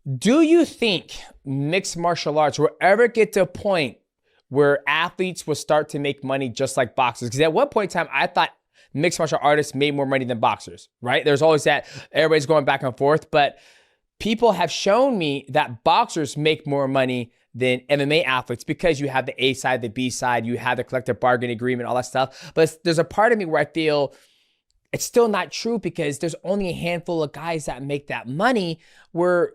Do you think mixed martial arts will ever get to a point where athletes will start to make money just like boxers? Because at one point in time, I thought mixed martial artists made more money than boxers, right? There's always that, everybody's going back and forth, but people have shown me that boxers make more money than MMA athletes because you have the A side, the B side, you have the collective bargaining agreement, all that stuff. But there's a part of me where I feel it's still not true because there's only a handful of guys that make that money where,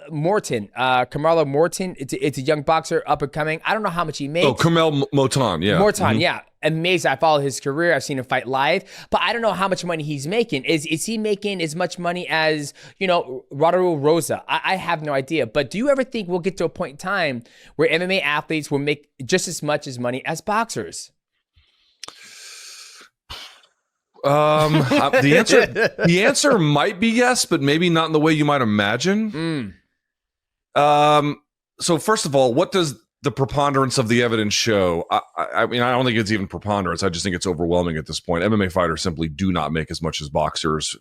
Morton, Kamala Morton, it's a young boxer up and coming. I don't know how much he makes. Oh, Kamel Motan, yeah. Morton, yeah. Amazing. I follow his career. I've seen him fight live, but I don't know how much money he's making. Is he making as much money as, Rodrigo Rosa? I have no idea. But do you ever think we'll get to a point in time where MMA athletes will make just as much as money as boxers? The answer might be yes, but maybe not in the way you might imagine. So first of all, what does the preponderance of the evidence show? I mean, I don't think it's even preponderance. I just think it's overwhelming at this point. MMA fighters simply do not make as much as boxers,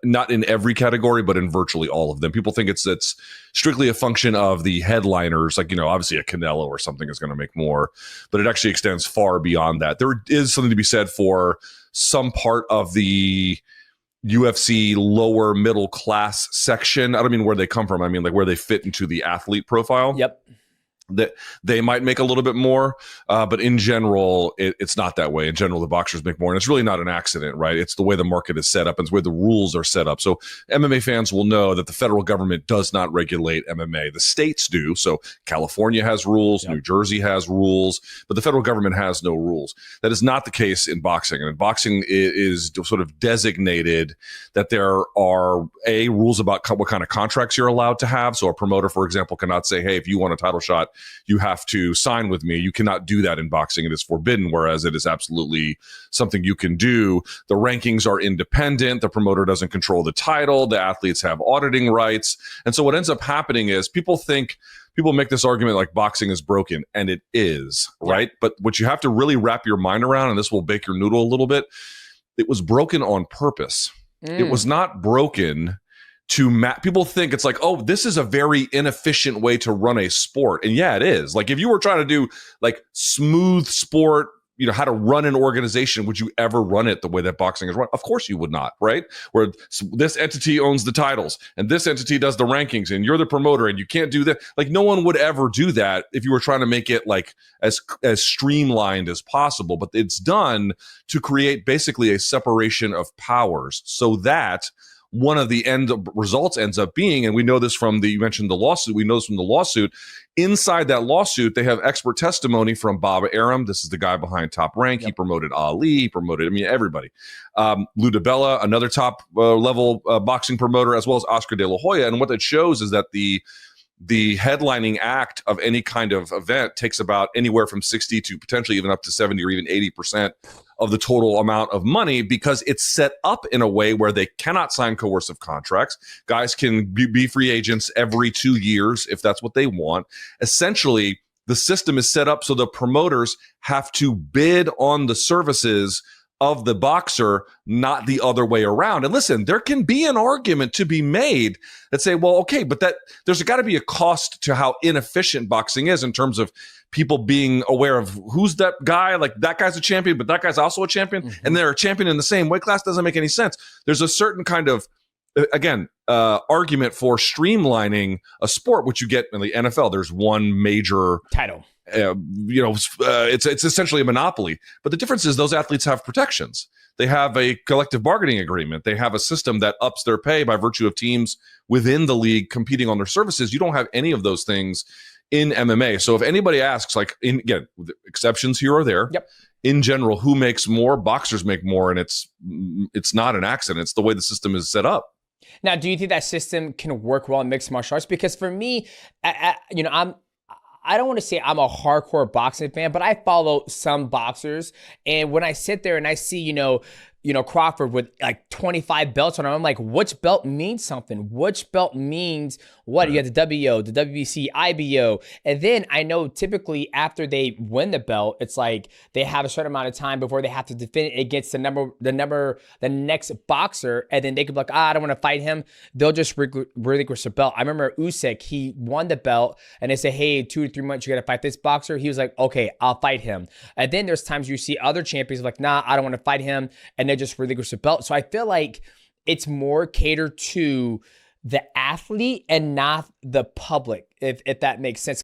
not in every category, but in virtually all of them. People think it's strictly a function of the headliners, like, obviously a Canelo or something is going to make more, but it actually extends far beyond that. There is something to be said for some part of the UFC lower middle class section. I don't mean where they come from. I mean like where they fit into the athlete profile. Yep. That they might make a little bit more, but in general, it's not that way. In general, the boxers make more, and it's really not an accident, right? It's the way the market is set up and it's where the rules are set up. So MMA fans will know that the federal government does not regulate MMA. The states do. So California has rules, New Jersey has rules, but the federal government has no rules. That is not the case in boxing. And in boxing is sort of designated that there are rules about what kind of contracts you're allowed to have. So a promoter, for example, cannot say, hey, if you want a title shot, you have to sign with me. You cannot do that in boxing. It is forbidden, whereas it is absolutely something you can do. The rankings are independent. The promoter doesn't control the title. The athletes have auditing rights. And so what ends up happening is people make this argument like boxing is broken, and it is, right? But what you have to really wrap your mind around, and this will bake your noodle a little bit, it was broken on purpose. It was not broken people think it's like, oh, this is a very inefficient way to run a sport. And yeah, it is. Like if you were trying to do like smooth sport, how to run an organization, would you ever run it the way that boxing is run? Of course you would not, right? Where this entity owns the titles and this entity does the rankings and you're the promoter and you can't do that. Like no one would ever do that if you were trying to make it like as streamlined as possible. But it's done to create basically a separation of powers so that one of the end results ends up being, and we know this from you mentioned the lawsuit, we know this from the lawsuit, inside that lawsuit, they have expert testimony from Bob Arum. This is the guy behind Top Rank. Yep. He promoted Ali, he promoted, everybody. Lou DiBella, another top level boxing promoter, as well as Oscar De La Hoya. And what that shows is that the headlining act of any kind of event takes about anywhere from 60 to potentially even up to 70 or even 80% of the total amount of money, because it's set up in a way where they cannot sign coercive contracts. Guys can be free agents every 2 years if that's what they want. Essentially, the system is set up so the promoters have to bid on the services of the boxer, not the other way around. And listen, there can be an argument to be made that say, well, okay, but there's got to be a cost to how inefficient boxing is in terms of people being aware of who's that guy, like that guy's a champion, but that guy's also a champion, and they're a champion in the same weight class. Doesn't make any sense. There's a certain kind of, again, argument for streamlining a sport, which you get in the NFL. There's one major title. It's essentially a monopoly. But the difference is those athletes have protections. They have a collective bargaining agreement. They have a system that ups their pay by virtue of teams within the league competing on their services. You don't have any of those things in MMA. So if anybody asks, like, again, exceptions here or there, in general, who makes more? Boxers make more, and it's not an accident. It's the way the system is set up. Now, do you think that system can work well in mixed martial arts? Because for me, I don't want to say I'm a hardcore boxing fan, but I follow some boxers. And when I sit there and I see, Crawford with like 25 belts on him. I'm like, which belt means something? Which belt means what? You have the WO, the WBC, IBO. And then I know typically after they win the belt, it's like they have a certain amount of time before they have to defend it against the next boxer. And then they could be like, I don't want to fight him. They'll just relinquish the belt. I remember Usyk, he won the belt and they say, hey, 2 to 3 months, you got to fight this boxer. He was like, okay, I'll fight him. And then there's times you see other champions like, nah, I don't want to fight him. And they just relinquish the belt. So I feel like it's more catered to the athlete and not the public, if that makes sense.